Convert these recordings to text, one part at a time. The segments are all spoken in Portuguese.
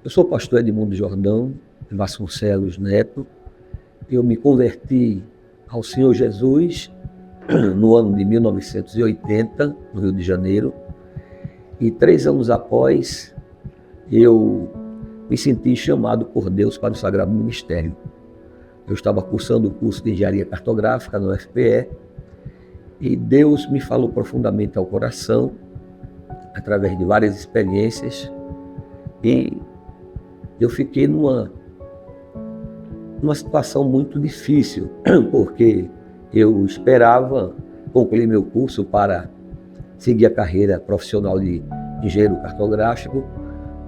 Eu sou o pastor Edmundo Jordão Vasconcelos Neto. Eu me converti ao Senhor Jesus no ano de 1980, no Rio de Janeiro. E 3 anos após, eu me senti chamado por Deus para o Sagrado Ministério. Eu estava cursando o curso de Engenharia Cartográfica no UFPE e Deus me falou profundamente ao coração, através de várias experiências, e eu fiquei numa situação muito difícil, porque eu esperava concluir meu curso para seguir a carreira profissional de engenheiro cartográfico,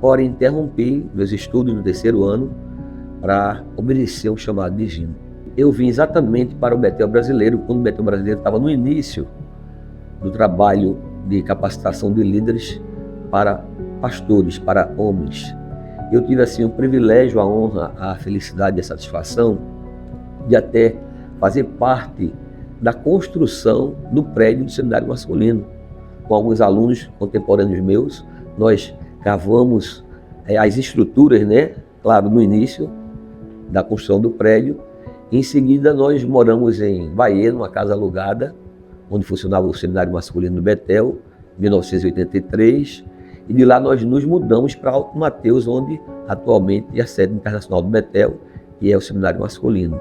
porém interrompi meus estudos no 3º ano para obedecer um chamado divino. Eu vim exatamente para o Betel Brasileiro, quando o Betel Brasileiro estava no início do trabalho de capacitação de líderes para pastores, para homens. Eu tive assim o privilégio, a honra, a felicidade e a satisfação de até fazer parte da construção do prédio do seminário masculino. Com alguns alunos contemporâneos meus, nós cavamos as estruturas, claro, no início da construção do prédio. Em seguida, nós moramos em Bahia, numa casa alugada, onde funcionava o seminário masculino do Betel, em 1983. E de lá nós nos mudamos para Alto Mateus, onde atualmente é a sede internacional do Betel, que é o seminário masculino.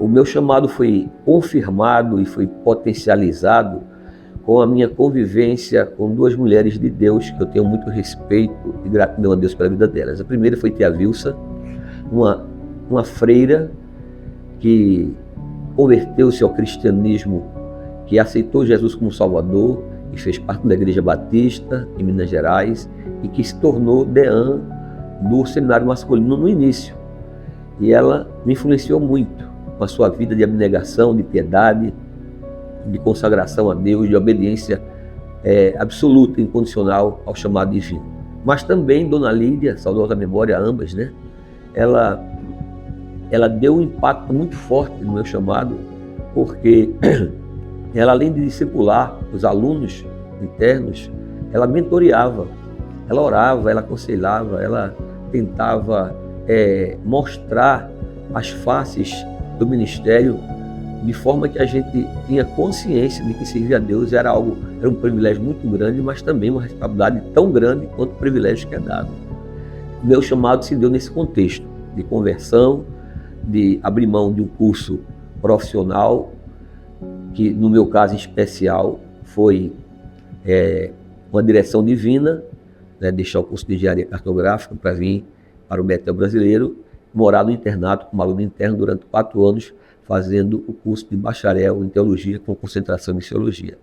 O meu chamado foi confirmado e foi potencializado com a minha convivência com 2 mulheres de Deus, que eu tenho muito respeito e gratidão a Deus pela vida delas. A primeira foi Tia Vilsa, uma freira que converteu-se ao cristianismo, que aceitou Jesus como Salvador e fez parte da Igreja Batista em Minas Gerais e que se tornou deã do seminário masculino no início. E ela me influenciou muito com a sua vida de abnegação, de piedade, de consagração a Deus, de obediência absoluta e incondicional ao chamado divino. Mas também Dona Lídia, saudosa memória, ambas, ela deu um impacto muito forte no meu chamado, porque ela, além de discipular os alunos internos, ela mentoreava, ela orava, ela aconselhava, ela tentava mostrar as faces do ministério, de forma que a gente tinha consciência de que servir a Deus era um privilégio muito grande, mas também uma responsabilidade tão grande quanto o privilégio que é dado. O meu chamado se deu nesse contexto de conversão, de abrir mão de um curso profissional, que no meu caso em especial foi uma direção divina, deixar o curso de engenharia cartográfica para vir para o Betel Brasileiro, morar no internato como aluno interno durante 4 anos, fazendo o curso de bacharel em teologia com concentração em missiologia.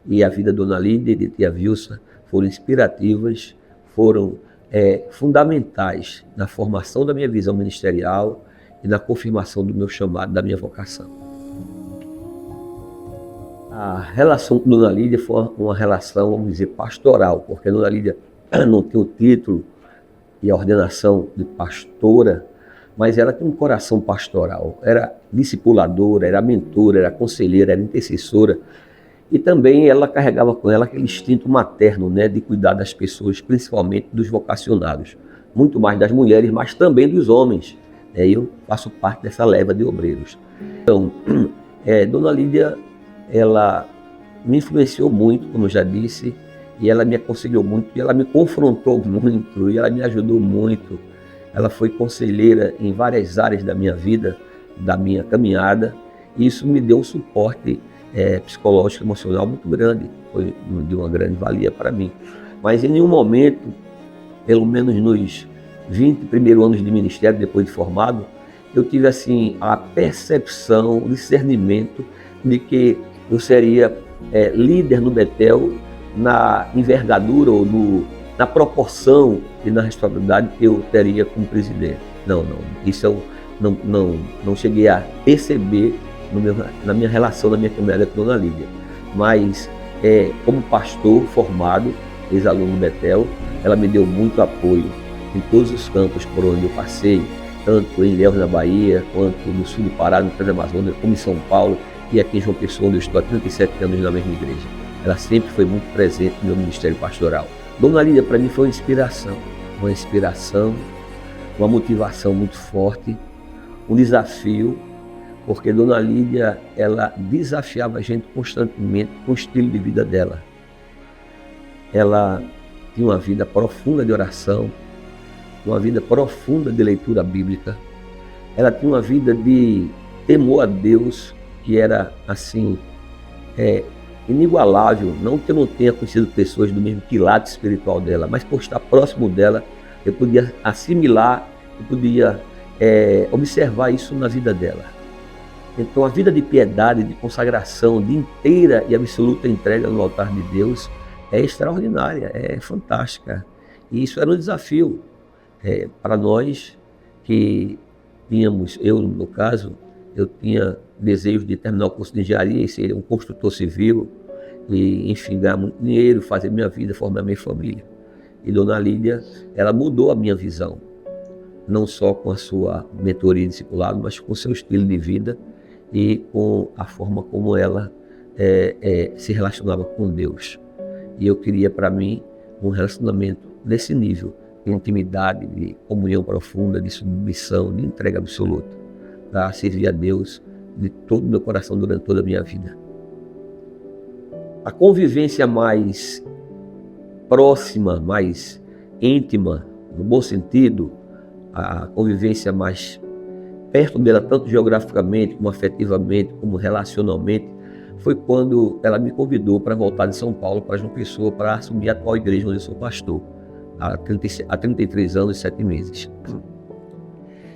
E a vida de Dona Lídia e de Tia Vilsa foram inspirativas, foram fundamentais na formação da minha visão ministerial e na confirmação do meu chamado, da minha vocação. A relação com Dona Lídia foi uma relação, vamos dizer, pastoral, porque Dona Lídia não tem o título e a ordenação de pastora, mas ela tem um coração pastoral. Era discipuladora, era mentora, era conselheira, era intercessora. E também ela carregava com ela aquele instinto materno, de cuidar das pessoas, principalmente dos vocacionados. Muito mais das mulheres, mas também dos homens. Eu faço parte dessa leva de obreiros. Então, Dona Lídia, ela me influenciou muito, como eu já disse, e ela me aconselhou muito, e ela me confrontou muito, e ela me ajudou muito. Ela foi conselheira em várias áreas da minha vida, da minha caminhada, e isso me deu um suporte psicológico, emocional muito grande, foi de uma grande valia para mim. Mas em nenhum momento, pelo menos nos 20 primeiros anos de ministério, depois de formado, eu tive assim a percepção, o discernimento de que eu seria líder no Betel na envergadura ou na proporção e na responsabilidade que eu teria como presidente. Não, isso eu não cheguei a perceber na minha relação, na minha caminhada com Dona Lídia. Mas como pastor formado, ex-aluno do Betel, ela me deu muito apoio em todos os campos por onde eu passei, tanto em Ilhéus, na Bahia, quanto no sul do Pará, no Transamazonas, como em São Paulo e aqui em João Pessoa, onde eu estou há 37 anos na mesma igreja. Ela sempre foi muito presente no meu ministério pastoral. Dona Lídia para mim foi uma inspiração, uma motivação muito forte, um desafio, porque Dona Lídia, ela desafiava a gente constantemente com o estilo de vida dela. Ela tinha uma vida profunda de oração, uma vida profunda de leitura bíblica. Ela tinha uma vida de temor a Deus que era assim, inigualável. Não que eu não tenha conhecido pessoas do mesmo quilate espiritual dela, mas por estar próximo dela, eu podia assimilar, eu podia observar isso na vida dela. Então a vida de piedade, de consagração, de inteira e absoluta entrega no altar de Deus é extraordinária, é fantástica. E isso era um desafio para nós que tínhamos, eu no meu caso, eu tinha desejo de terminar o curso de engenharia e ser um construtor civil e, enfim, ganhar muito dinheiro, fazer minha vida, formar minha família. E Dona Lídia, ela mudou a minha visão, não só com a sua mentoria e discipulado, mas com o seu estilo de vida e com a forma como ela se relacionava com Deus. E eu queria para mim um relacionamento desse nível, de intimidade, de comunhão profunda, de submissão, de entrega absoluta, para servir a Deus de todo o meu coração durante toda a minha vida. A convivência mais próxima, mais íntima, no bom sentido, a convivência mais perto dela, tanto geograficamente, como afetivamente, como relacionalmente, foi quando ela me convidou para voltar de São Paulo para João Pessoa, para assumir a atual igreja onde eu sou pastor, há 33 anos e 7 meses.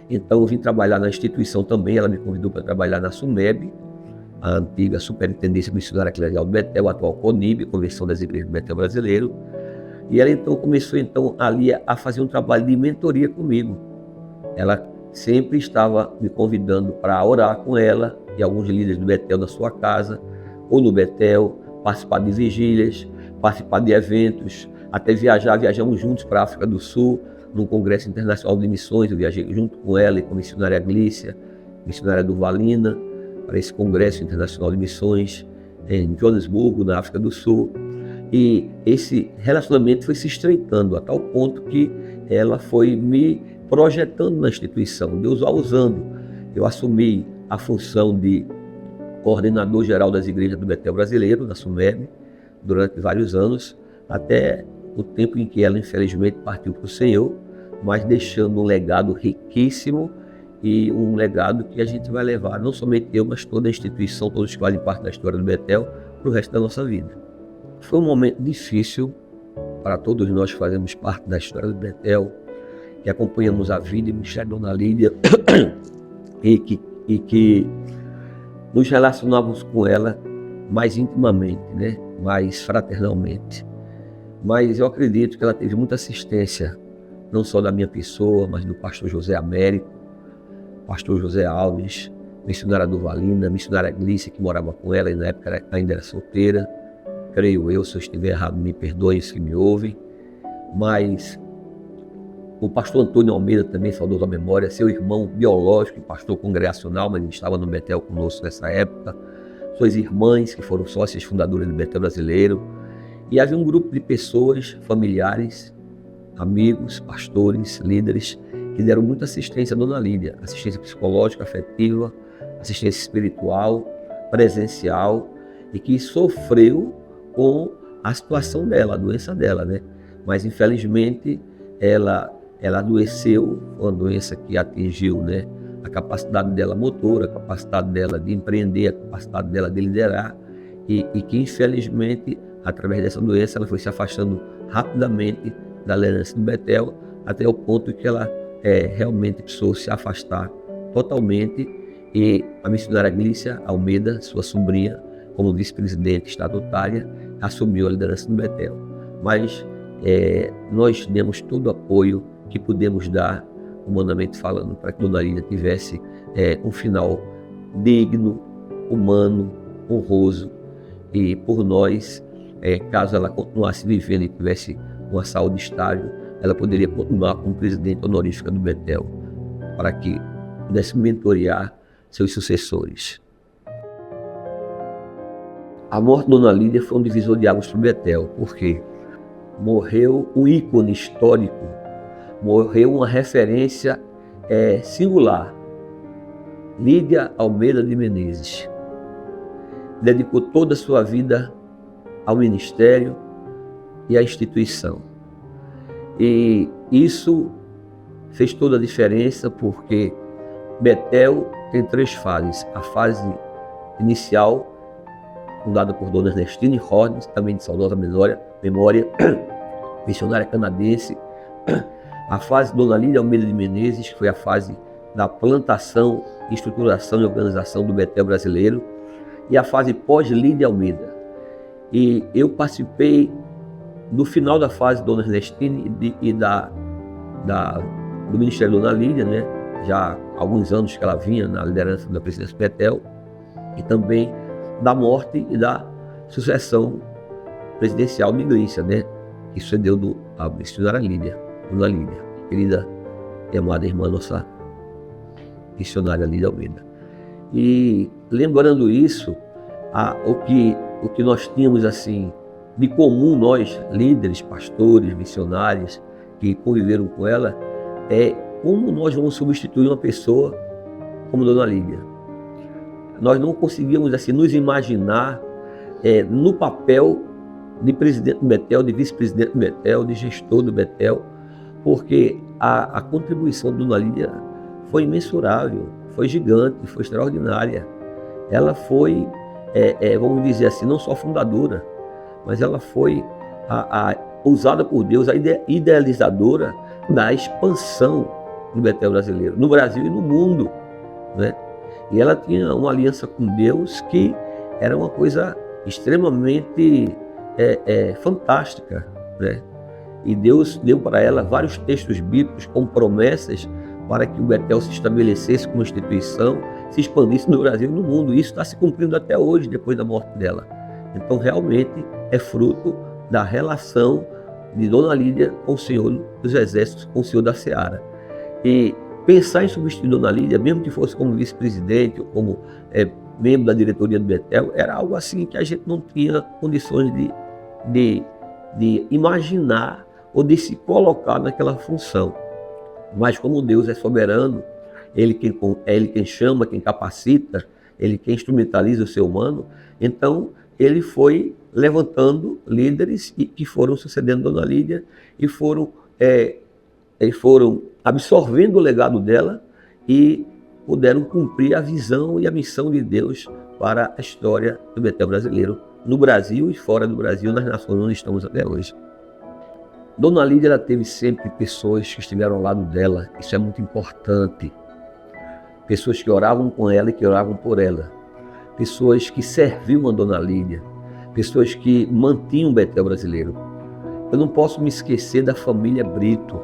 Então eu vim trabalhar na instituição também, ela me convidou para trabalhar na SUMEB, a antiga Superintendência Missionária Eclesial do Betel, a atual CONIB, Convenção das Igrejas do Betel Brasileiro, e ela então começou ali a fazer um trabalho de mentoria comigo. Ela sempre estava me convidando para orar com ela e alguns líderes do Betel na sua casa, ou no Betel, participar de vigílias, participar de eventos, até viajamos juntos para a África do Sul, num congresso internacional de missões. Eu viajei junto com ela e com a missionária Glícia, missionária Durvalina, para esse congresso internacional de missões em Joanesburgo, na África do Sul. E esse relacionamento foi se estreitando a tal ponto que ela foi me projetando na instituição, Deus a usando. Eu assumi a função de coordenador geral das igrejas do Betel Brasileiro, da SUMEB, durante vários anos, até o tempo em que ela infelizmente partiu para o Senhor, mas deixando um legado riquíssimo e um legado que a gente vai levar, não somente eu, mas toda a instituição, todos que fazem parte da história do Betel, para o resto da nossa vida. Foi um momento difícil para todos nós que fazemos parte da história do Betel, que acompanhamos a vida e o ministério de Dona Lídia e que nos relacionávamos com ela mais intimamente, né? Mais fraternalmente. Mas eu acredito que ela teve muita assistência, não só da minha pessoa, mas do pastor José Américo, pastor José Alves, missionária Durvalina, missionária Glícia, que morava com ela e na época ainda era solteira. Creio eu, se eu estiver errado, me perdoem os que me ouvem. Mas o pastor Antônio Almeida também, saudoso à memória, seu irmão biológico, pastor congregacional, mas ele estava no Betel conosco nessa época. Suas irmãs, que foram sócias fundadoras do Betel Brasileiro. E havia um grupo de pessoas, familiares, amigos, pastores, líderes, que deram muita assistência à Dona Lídia. Assistência psicológica, afetiva, assistência espiritual, presencial, e que sofreu com a situação dela, a doença dela, né? Mas infelizmente ela adoeceu, uma doença que atingiu, né, a capacidade dela motora, a capacidade dela de empreender, a capacidade dela de liderar, e que infelizmente, através dessa doença, ela foi se afastando rapidamente da liderança do Betel, até o ponto que ela realmente precisou se afastar totalmente, e a missionária Glícia Almeida, sua sobrinha, como vice-presidente estatutária, assumiu a liderança do Betel. Mas nós demos todo o apoio que pudemos dar, humanamente falando, para que Dona Lídia tivesse um final digno, humano, honroso, e por nós, caso ela continuasse vivendo e tivesse uma saúde estável, ela poderia continuar como presidente honorífica do Betel, para que pudesse mentorear seus sucessores. A morte de Dona Lídia foi um divisor de águas para o Betel. Por quê? morreu um ícone histórico, morreu uma referência singular. Lídia Almeida de Menezes dedicou toda a sua vida ao ministério e à instituição. E isso fez toda a diferença, porque Betel tem 3 fases. A fase inicial, fundada por Dona Ernestine Hornes, também de saudosa memória, missionária canadense. A fase Dona Lídia Almeida de Menezes, que foi a fase da plantação, estruturação e organização do Betel brasileiro. E a fase pós-Lídia Almeida. E eu participei do final da fase Dona Ernestine e do Ministério Dona Lídia, né? Já há alguns anos que ela vinha na liderança da presidência Betel, e também da morte e da sucessão presidencial de Glícia, né? Que sucedeu a missionária Lídia, Dona Lídia, querida e amada irmã nossa missionária Lídia Almeida. E lembrando isso, o que nós tínhamos assim de comum, nós líderes, pastores, missionários que conviveram com ela, é como nós vamos substituir uma pessoa como Dona Lídia. Nós não conseguíamos assim nos imaginar no papel de presidente do Betel, de vice-presidente do Betel, de gestor do Betel, porque a contribuição de Dona Lídia foi imensurável, foi gigante, foi extraordinária. Ela foi, vamos dizer assim, não só fundadora, mas ela foi usada por Deus, a idealizadora da expansão do Betel brasileiro, no Brasil e no mundo, né? E ela tinha uma aliança com Deus que era uma coisa extremamente fantástica, né? E Deus deu para ela vários textos bíblicos com promessas para que o Betel se estabelecesse como instituição, se expandisse no Brasil e no mundo. E isso está se cumprindo até hoje, depois da morte dela. Então, realmente, é fruto da relação de Dona Lídia com o Senhor dos Exércitos, com o Senhor da Seara. E pensar em substituir Dona Lídia, mesmo que fosse como vice-presidente ou como membro da diretoria do Betel, era algo assim que a gente não tinha condições de imaginar ou de se colocar naquela função. Mas como Deus é soberano, Ele quem chama, quem capacita, Ele quem instrumentaliza o ser humano, então Ele foi levantando líderes que foram sucedendo Dona Lídia e foram absorvendo o legado dela e puderam cumprir a visão e a missão de Deus para a história do Betel brasileiro, no Brasil e fora do Brasil, nas nações onde estamos até hoje. Dona Lídia, ela teve sempre pessoas que estiveram ao lado dela, isso é muito importante. Pessoas que oravam com ela e que oravam por ela. Pessoas que serviam a Dona Lídia. Pessoas que mantinham o Betel brasileiro. Eu não posso me esquecer da família Brito.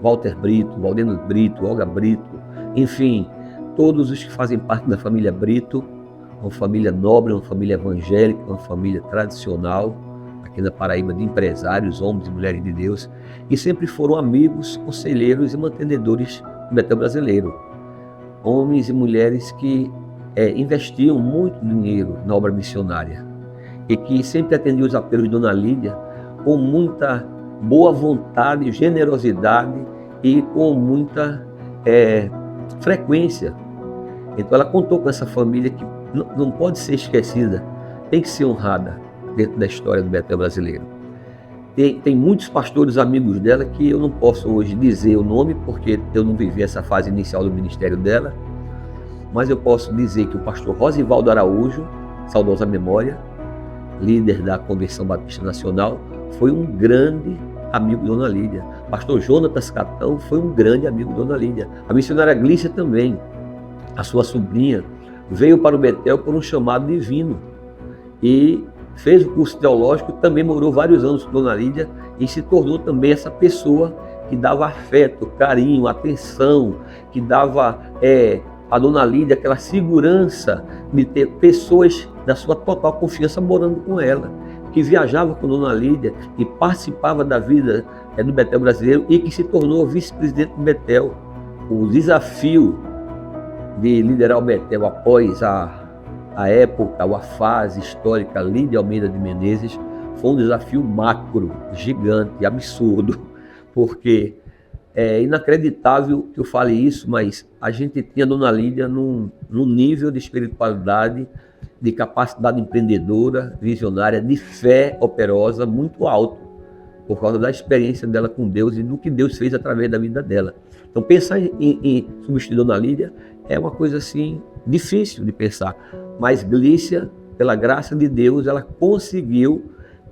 Walter Brito, Valdeno Brito, Olga Brito, enfim, todos os que fazem parte da família Brito, uma família nobre, uma família evangélica, uma família tradicional, aqui na Paraíba, de empresários, homens e mulheres de Deus, e sempre foram amigos, conselheiros e mantenedores do Betel brasileiro. Homens e mulheres que investiam muito dinheiro na obra missionária e que sempre atendiam os apelos de Dona Lídia com muita boa vontade, generosidade e com muita frequência. Então ela contou com essa família que não pode ser esquecida, tem que ser honrada dentro da história do Betel brasileiro. Tem muitos pastores amigos dela que eu não posso hoje dizer o nome, porque eu não vivi essa fase inicial do ministério dela, mas eu posso dizer que o pastor Rosivaldo Araújo, saudosa memória, líder da Convenção Batista Nacional, foi um grande amigo de Dona Lídia. Pastor Jonatas Catão foi um grande amigo de Dona Lídia. A missionária Glícia também, a sua sobrinha, veio para o Betel por um chamado divino e fez o curso teológico, também morou vários anos com Dona Lídia e se tornou também essa pessoa que dava afeto, carinho, atenção, que dava a Dona Lídia aquela segurança de ter pessoas da sua total confiança morando com ela, que viajava com Dona Lídia e participava da vida do Betel brasileiro e que se tornou vice-presidente do Betel. O desafio de liderar o Betel após a época, ou a fase histórica Lídia Almeida de Menezes, foi um desafio macro, gigante, absurdo, porque é inacreditável que eu fale isso, mas a gente tinha a Dona Lídia num nível de espiritualidade, de capacidade empreendedora, visionária, de fé operosa muito alto, por causa da experiência dela com Deus e do que Deus fez através da vida dela. Então, pensar em substituir Dona Lídia é uma coisa assim difícil de pensar, mas Glícia, pela graça de Deus, ela conseguiu,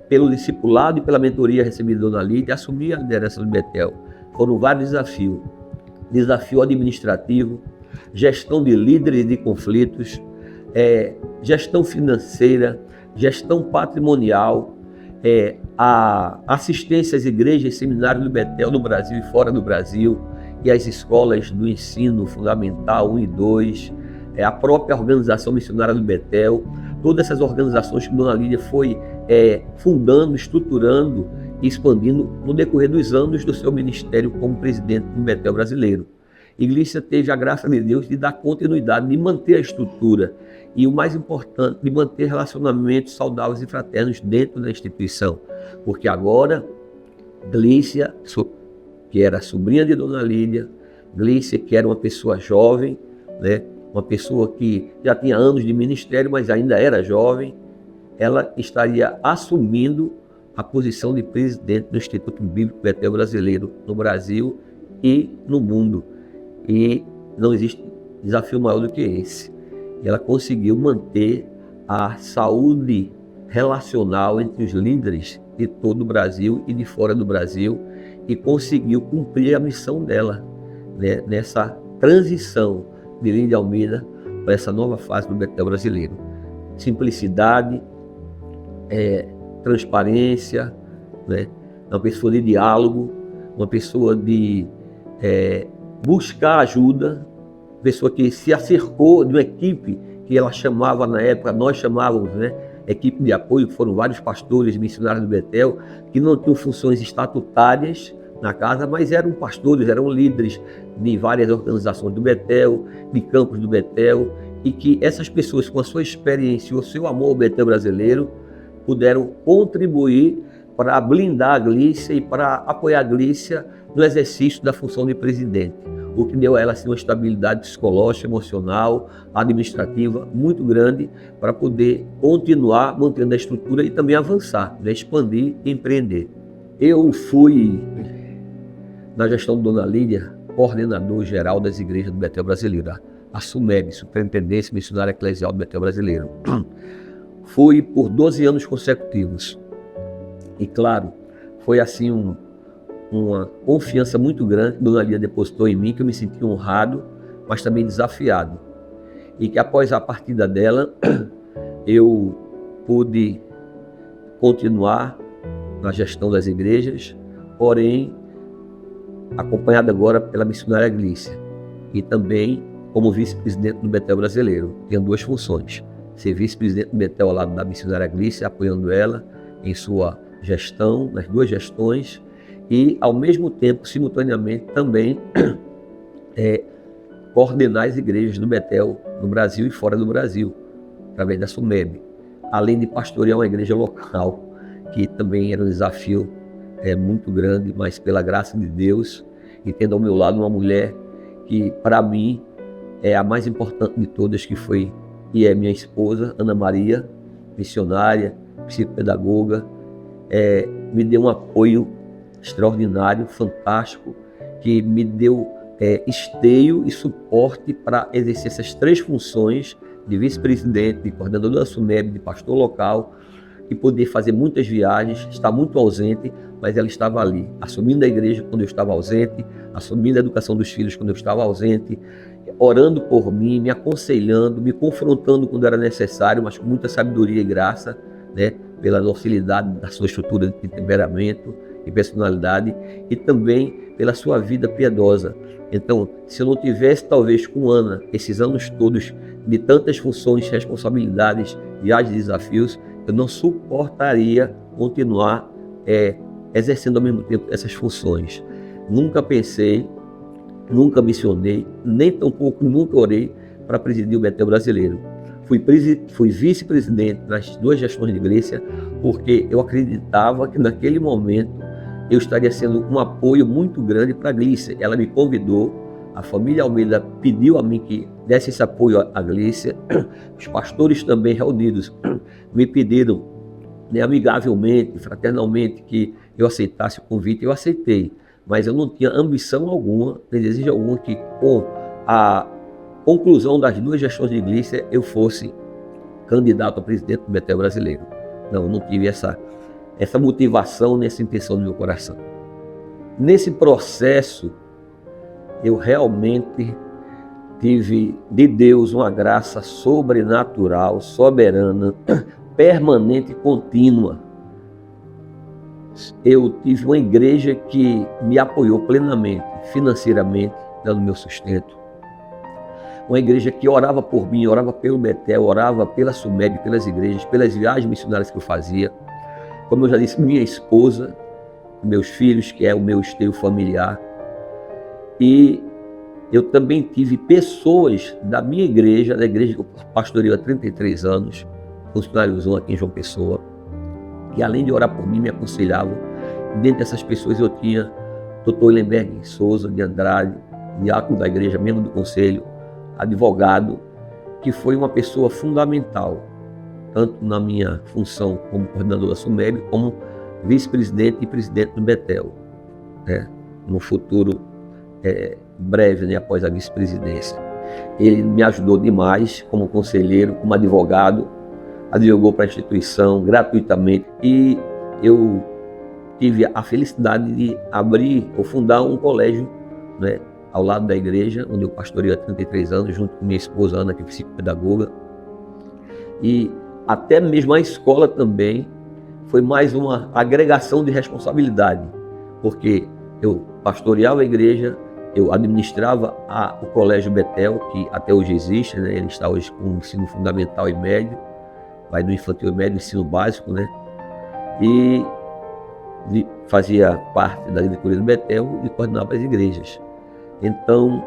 pelo discipulado e pela mentoria recebida de Dona Lídia, assumir a liderança do Betel. Foram vários desafios. Desafio administrativo, gestão de líderes de conflitos, gestão financeira, gestão patrimonial, a assistência às igrejas e seminários do Betel no Brasil e fora do Brasil, e as escolas do ensino fundamental 1 e 2, a própria organização missionária do Betel, todas essas organizações que Dona Lídia foi fundando, estruturando e expandindo no decorrer dos anos do seu ministério como presidente do Betel brasileiro. E Glícia teve a graça de Deus de dar continuidade, de manter a estrutura e, o mais importante, de manter relacionamentos saudáveis e fraternos dentro da instituição. Porque agora, Glícia, que era sobrinha de Dona Lídia, Glícia, que era uma pessoa jovem, né, uma pessoa que já tinha anos de ministério, mas ainda era jovem, ela estaria assumindo a posição de presidente do Instituto Bíblico Betel Brasileiro no Brasil e no mundo. E não existe desafio maior do que esse. Ela conseguiu manter a saúde relacional entre os líderes de todo o Brasil e de fora do Brasil e conseguiu cumprir a missão dela, né, nessa transição de Lídia Almeida para essa nova fase do Betel brasileiro. Simplicidade, transparência, né, uma pessoa de diálogo, uma pessoa de buscar ajuda, pessoa que se acercou de uma equipe que ela chamava na época, nós chamávamos, né, equipe de apoio, que foram vários pastores missionários do Betel, que não tinham funções estatutárias na casa, mas eram pastores, eram líderes de várias organizações do Betel, de campos do Betel, e que essas pessoas, com a sua experiência e o seu amor ao Betel brasileiro, puderam contribuir para blindar a Glícia e para apoiar a Glícia no exercício da função de presidente, o que deu a ela assim, uma estabilidade psicológica, emocional, administrativa muito grande para poder continuar mantendo a estrutura e também avançar, né, expandir e empreender. Eu fui, na gestão de Dona Lídia, coordenador geral das igrejas do Betel brasileiro, a SUMEB, Superintendência Missionária Eclesial do Betel brasileiro. Fui por 12 anos consecutivos. E claro, foi assim uma confiança muito grande que Dona Lídia depositou em mim, que eu me senti honrado, mas também desafiado. E que após a partida dela, eu pude continuar na gestão das igrejas, porém acompanhado agora pela missionária Glícia e também como vice-presidente do Betel brasileiro. Tenho duas funções: ser vice-presidente do Betel ao lado da missionária Glícia, apoiando ela em sua gestão, nas duas gestões, e ao mesmo tempo, simultaneamente, também coordenar as igrejas do Betel no Brasil e fora do Brasil, através da SUMEB, além de pastorear uma igreja local, que também era um desafio muito grande, mas pela graça de Deus, e tendo ao meu lado uma mulher que, para mim, é a mais importante de todas, que foi e é minha esposa, Ana Maria, missionária, psicopedagoga, me deu um apoio extraordinário, fantástico, que me deu esteio e suporte para exercer essas três funções de vice-presidente, de coordenador da SUMEB, de pastor local, e poder fazer muitas viagens, estar muito ausente, mas ela estava ali, assumindo a igreja quando eu estava ausente, assumindo a educação dos filhos quando eu estava ausente, orando por mim, me aconselhando, me confrontando quando era necessário, mas com muita sabedoria e graça, né, pela docilidade da sua estrutura de temperamento e personalidade, e também pela sua vida piedosa. Então, se eu não tivesse, talvez, com Ana, esses anos todos de tantas funções, responsabilidades, viagens e desafios, eu não suportaria continuar exercendo ao mesmo tempo essas funções. Nunca pensei, nunca missionei, nem tampouco nunca orei para presidir o Betel brasileiro. fui vice-presidente nas 2 gestões de Gleicia, porque eu acreditava que naquele momento eu estaria sendo um apoio muito grande para a Gleicia. Ela me convidou, a família Almeida pediu a mim que desse esse apoio à Gleicia, os pastores também reunidos me pediram, né, amigavelmente, fraternalmente, que eu aceitasse o convite. Eu aceitei, mas eu não tinha ambição alguma, nem desejo algum que com a conclusão das 2 gestões de Gleicia eu fosse candidato a presidente do Betel brasileiro. Não, eu não tive essa motivação, nessa intenção no meu coração. Nesse processo, eu realmente tive de Deus uma graça sobrenatural, soberana, permanente e contínua. Eu tive uma igreja que me apoiou plenamente, financeiramente, dando meu sustento. Uma igreja que orava por mim, orava pelo Betel, orava pela SUMEB, pelas igrejas, pelas viagens missionárias que eu fazia. Como eu já disse, minha esposa, meus filhos, que é o meu esteio familiar. E eu também tive pessoas da minha igreja, da igreja que eu pastoreio há 33 anos, funcionários aqui em João Pessoa, que além de orar por mim, me aconselhavam. Dentre dessas pessoas eu tinha Dr. Willenberg Souza de Andrade, diácono da igreja, membro do conselho, advogado, que foi uma pessoa fundamental, tanto na minha função como coordenador da SUMEB, como vice-presidente e presidente do Betel, né, no futuro breve, né, após a vice-presidência. Ele me ajudou demais como conselheiro, como advogado, advogou para a instituição gratuitamente, e eu tive a felicidade de abrir ou fundar um colégio, né, ao lado da igreja, onde eu pastorei há 33 anos, junto com minha esposa Ana, que é psicopedagoga. E até mesmo a escola também foi mais uma agregação de responsabilidade, porque eu pastoreava a igreja, eu administrava o Colégio Betel, que até hoje existe, né? Ele está hoje com ensino fundamental e médio, vai do infantil e médio, ensino básico, né? E fazia parte da diretoria do Betel e coordenava as igrejas. Então,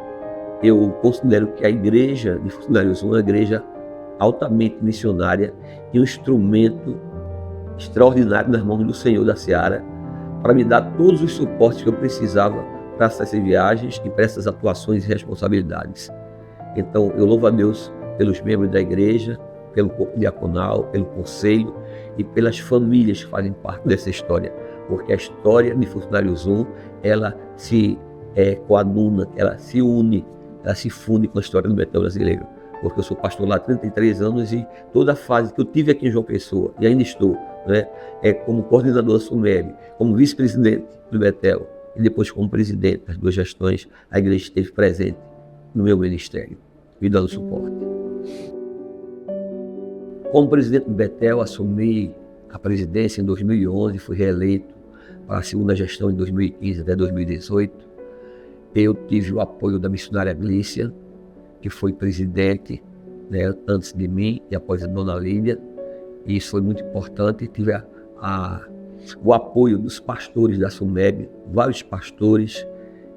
eu considero que a igreja de Funcionários 1 é uma igreja altamente missionária e um instrumento extraordinário nas mãos do Senhor da Seara, para me dar todos os suportes que eu precisava para essas viagens e para essas atuações e responsabilidades. Então, eu louvo a Deus pelos membros da igreja, pelo corpo diaconal, pelo conselho e pelas famílias que fazem parte dessa história, porque a história de Funcionários 1, ela se coaduna, ela se une, ela se funde com a história do Betel brasileiro, porque eu sou pastor lá há 33 anos e toda a fase que eu tive aqui em João Pessoa, e ainda estou, né, como coordenador da SUMEB, como vice-presidente do Betel e depois como presidente das 2 gestões, a igreja esteve presente no meu ministério, me dando suporte. Como presidente do Betel, assumi a presidência em 2011, fui reeleito para a 2ª gestão em 2015 até 2018. Eu tive o apoio da missionária Gleicia, que foi presidente, né, antes de mim e após a dona Lídia, e isso foi muito importante. Tive o apoio dos pastores da SUMEB, vários pastores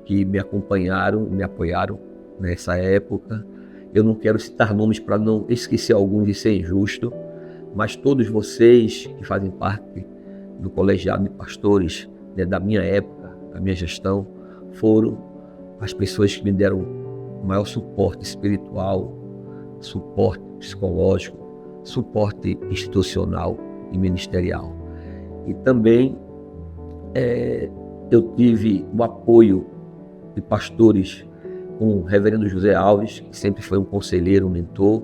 que me acompanharam, me apoiaram nessa época. Eu não quero citar nomes para não esquecer alguns e ser injusto, mas todos vocês que fazem parte do colegiado de pastores, né, da minha época, da minha gestão, foram as pessoas que me deram o maior suporte espiritual, suporte psicológico, suporte institucional e ministerial. E também eu tive o apoio de pastores com o reverendo José Alves, que sempre foi um conselheiro, um mentor,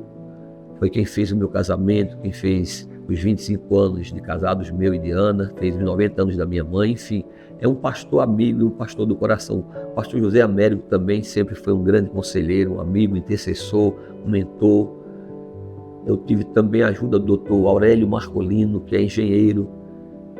foi quem fez o meu casamento, quem fez os 25 anos de casados meu e de Ana, fez os 90 anos da minha mãe, enfim, é um pastor amigo, um pastor do coração. O pastor José Américo também sempre foi um grande conselheiro, um amigo, intercessor, um mentor. Eu tive também a ajuda do Dr. Aurélio Marcolino, que é engenheiro,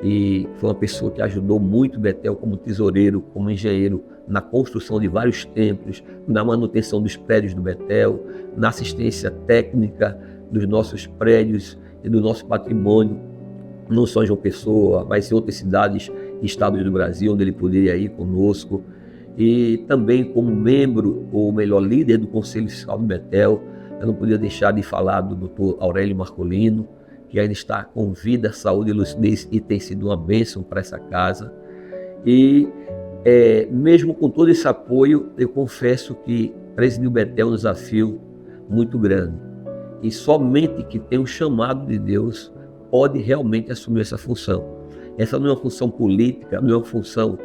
e foi uma pessoa que ajudou muito o Betel como tesoureiro, como engenheiro, na construção de vários templos, na manutenção dos prédios do Betel, na assistência técnica dos nossos prédios e do nosso patrimônio, não só em João Pessoa, mas em outras cidades e estados do Brasil, onde ele poderia ir conosco. E também como membro, ou melhor, líder do Conselho Fiscal do Betel, Eu não podia deixar de falar do Dr. Aurélio Marcolino, que ainda está com vida, saúde e lucidez e tem sido uma bênção para essa casa. E mesmo com todo esse apoio, eu confesso que presidir o Betel é um desafio muito grande. E somente quem tem um chamado de Deus pode realmente assumir essa função. Essa não é uma função política, não é uma função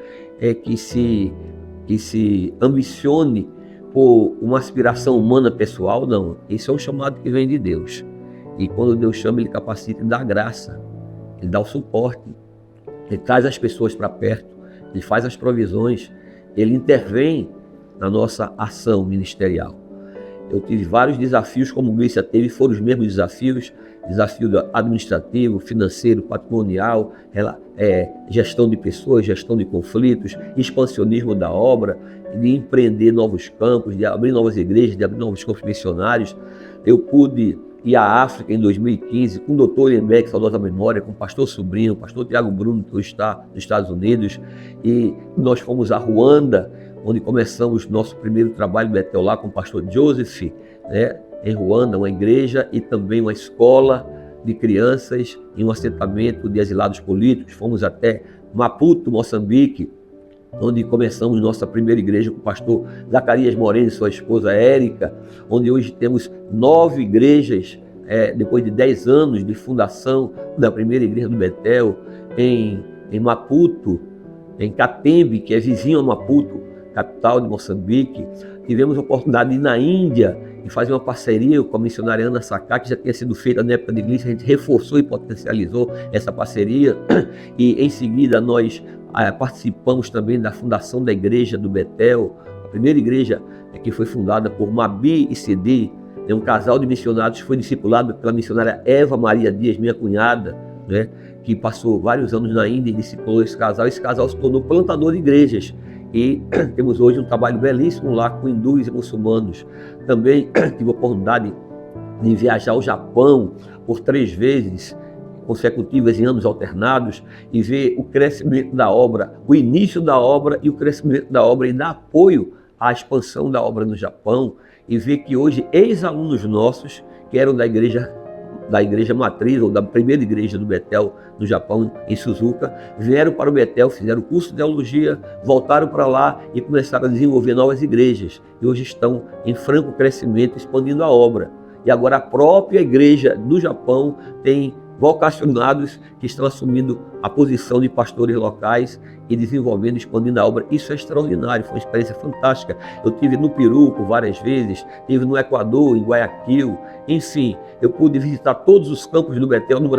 que se ambicione por uma aspiração humana pessoal, não. Esse é um chamado que vem de Deus. E quando Deus chama, Ele capacita e dá graça, Ele dá o suporte, Ele traz as pessoas para perto, Ele faz as provisões, Ele intervém na nossa ação ministerial. Eu tive vários desafios, como o Gleicia teve, foram os mesmos desafios, desafio administrativo, financeiro, patrimonial, gestão de pessoas, gestão de conflitos, expansionismo da obra, de empreender novos campos, de abrir novas igrejas, de abrir novos campos missionários. Eu pude ir à África em 2015 com o doutor Lembeck, saudosa memória, com o pastor Sobrinho, o pastor Tiago Bruno, que hoje está nos Estados Unidos, e nós fomos a Ruanda, onde começamos nosso primeiro trabalho Betel lá com o pastor Joseph, né, em Ruanda, uma igreja e também uma escola de crianças e um assentamento de exilados políticos. Fomos até Maputo, Moçambique, onde começamos nossa primeira igreja com o pastor Zacarias Moreno e sua esposa Érica, onde hoje temos 9 igrejas, depois de 10 anos de fundação da primeira igreja do Betel, em Maputo, em Catembe, que é vizinho a Maputo, capital de Moçambique. Tivemos a oportunidade de ir na Índia e fazer uma parceria com a missionária Ana Saká, que já tinha sido feita na época de Gleicia. A gente reforçou e potencializou essa parceria, e em seguida nós participamos também da fundação da igreja do Betel, a primeira igreja que foi fundada por Mabi e Sidi, um casal de missionários que foi discipulado pela missionária Eva Maria Dias, minha cunhada, né, que passou vários anos na Índia e discipulou esse casal. Esse casal se tornou plantador de igrejas. E temos hoje um trabalho belíssimo lá com hindus e muçulmanos. Também tive a oportunidade de viajar ao Japão por 3 vezes consecutivas em anos alternados e ver o crescimento da obra, o início da obra e o crescimento da obra, e dar apoio à expansão da obra no Japão, e ver que hoje ex-alunos nossos que eram da igreja matriz, ou da primeira igreja do Betel no Japão, em Suzuka, vieram para o Betel, fizeram o curso de teologia, voltaram para lá e começaram a desenvolver novas igrejas, e hoje estão em franco crescimento, expandindo a obra. E agora a própria igreja do Japão tem vocacionados que estão assumindo a posição de pastores locais e desenvolvendo, expandindo a obra. Isso é extraordinário, foi uma experiência fantástica. Eu estive no Peru por várias vezes, estive no Equador, em Guayaquil, enfim, eu pude visitar todos os campos do Betel no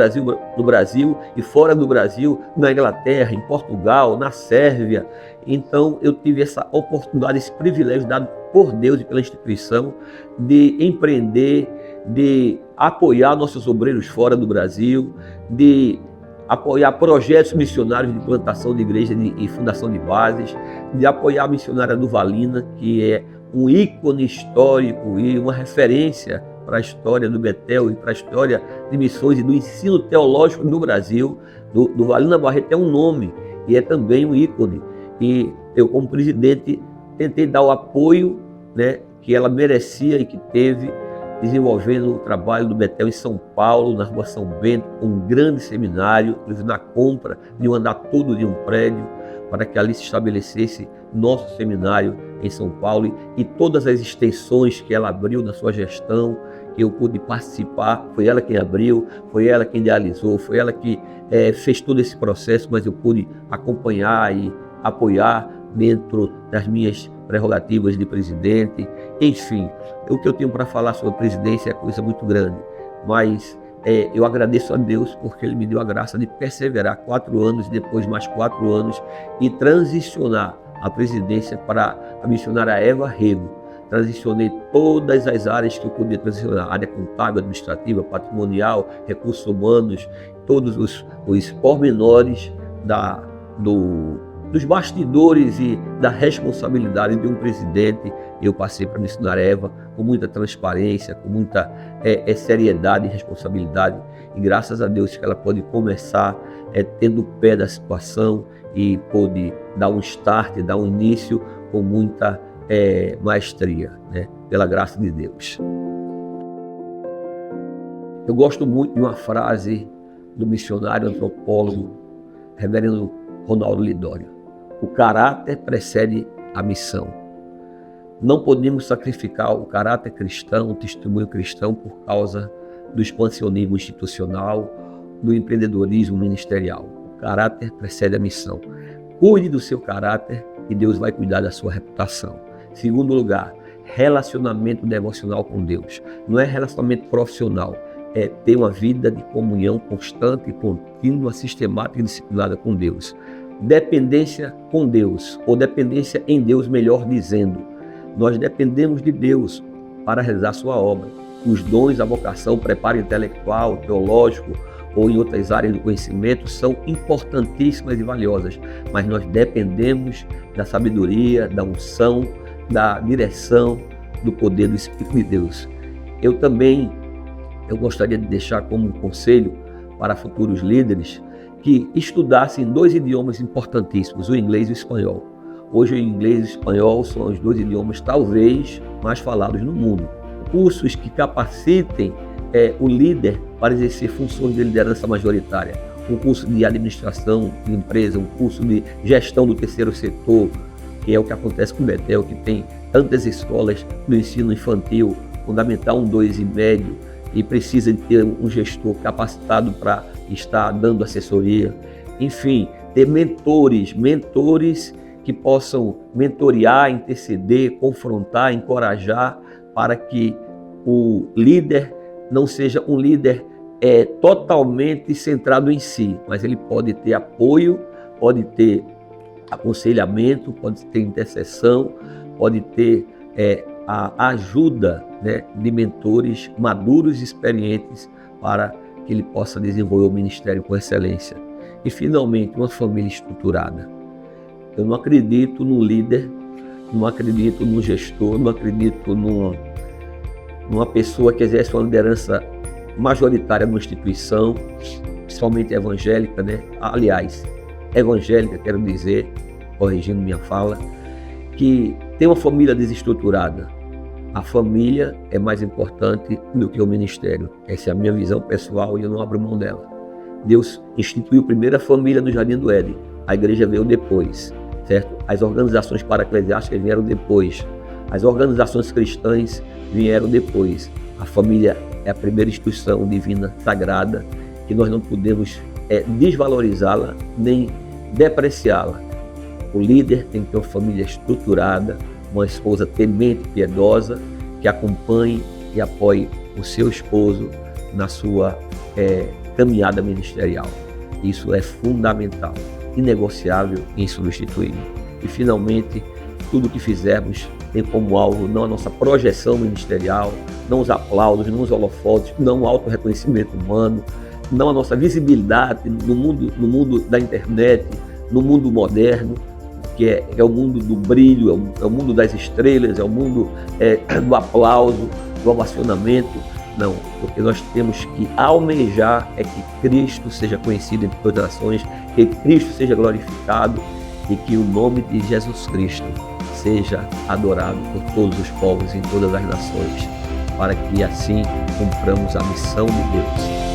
Brasil e fora do Brasil, na Inglaterra, em Portugal, na Sérvia. Então eu tive essa oportunidade, esse privilégio dado por Deus e pela instituição de empreender, de apoiar nossos obreiros fora do Brasil, de apoiar projetos missionários de plantação de igrejas e fundação de bases, de apoiar a missionária Duvalina, que é um ícone histórico e uma referência para a história do Betel e para a história de missões e do ensino teológico no Brasil. Duvalina Barreto é um nome e é também um ícone. E eu, como presidente, tentei dar o apoio, né, que ela merecia e que teve, desenvolvendo o trabalho do Betel em São Paulo, na Rua São Bento, um grande seminário, na compra de um andar todo de um prédio, para que ali se estabelecesse nosso seminário em São Paulo, e todas as extensões que ela abriu na sua gestão, que eu pude participar. Foi ela quem abriu, foi ela quem idealizou, foi ela que fez todo esse processo, mas eu pude acompanhar e apoiar dentro das minhas prerrogativas de presidente. Enfim, o que eu tenho para falar sobre a presidência é coisa muito grande, mas eu agradeço a Deus porque Ele me deu a graça de perseverar 4 anos, depois mais 4 anos, e transicionar a presidência para a missionária Eva Rego. Transicionei todas as áreas que eu podia transicionar: área contábil, administrativa, patrimonial, recursos humanos, todos os pormenores dos bastidores e da responsabilidade de um presidente. Eu passei para a missionária Eva com muita transparência, com muita seriedade e responsabilidade, e graças a Deus que ela pode começar tendo o pé da situação e pôde dar um start, dar um início com muita maestria, né? Pela graça de Deus. Eu gosto muito de uma frase do missionário antropólogo, reverendo Ronaldo Lidório. O caráter precede a missão. Não podemos sacrificar o caráter cristão, o testemunho cristão, por causa do expansionismo institucional, do empreendedorismo ministerial. O caráter precede a missão. Cuide do seu caráter e Deus vai cuidar da sua reputação. Segundo lugar, relacionamento devocional com Deus. Não é relacionamento profissional, é ter uma vida de comunhão constante, contínua, sistemática e disciplinada com Deus. Dependência com Deus, ou dependência em Deus, melhor dizendo. Nós dependemos de Deus para realizar sua obra. Os dons, a vocação, o preparo intelectual, teológico ou em outras áreas do conhecimento são importantíssimas e valiosas, mas nós dependemos da sabedoria, da unção, da direção, do poder do Espírito de Deus. Eu gostaria de deixar como um conselho para futuros líderes que estudassem 2 idiomas importantíssimos, o inglês e o espanhol. Hoje o inglês e o espanhol são os 2 idiomas talvez mais falados no mundo. Cursos que capacitem o líder para exercer funções de liderança majoritária. Um curso de administração de empresa, um curso de gestão do terceiro setor, que é o que acontece com o Betel, que tem tantas escolas no ensino infantil, fundamental 1, 2 e médio, e precisa de ter um gestor capacitado para estar dando assessoria. Enfim, ter mentores que possam mentorear, interceder, confrontar, encorajar, para que o líder não seja um líder totalmente centrado em si, mas ele pode ter apoio, pode ter aconselhamento, pode ter intercessão, pode ter a ajuda, né, de mentores maduros e experientes para que ele possa desenvolver o ministério com excelência. E, finalmente, uma família estruturada. Eu não acredito no líder, não acredito no gestor, não acredito numa pessoa que exerce uma liderança majoritária numa instituição, principalmente evangélica, né? Aliás, evangélica, quero dizer, corrigindo minha fala, que tem uma família desestruturada. A família é mais importante do que o ministério. Essa é a minha visão pessoal e eu não abro mão dela. Deus instituiu primeiro a família no Jardim do Éden. A igreja veio depois, certo? As organizações para-eclesiásticas vieram depois. As organizações cristãs vieram depois. A família é a primeira instituição divina sagrada que nós não podemos desvalorizá-la nem depreciá-la. O líder tem que ter uma família estruturada, uma esposa temente, piedosa, que acompanhe e apoie o seu esposo na sua caminhada ministerial. Isso é fundamental, inegociável e insubstituível. E, finalmente, tudo que fizermos tem como alvo não a nossa projeção ministerial, não os aplausos, não os holofotes, não o auto-reconhecimento humano, não a nossa visibilidade no mundo da internet, no mundo moderno, que é o mundo do brilho, é o mundo das estrelas, é o mundo do aplauso, do ovacionamento. Não, porque nós temos que almejar que Cristo seja conhecido entre todas as nações, que Cristo seja glorificado e que o nome de Jesus Cristo seja adorado por todos os povos em todas as nações, para que assim cumpramos a missão de Deus.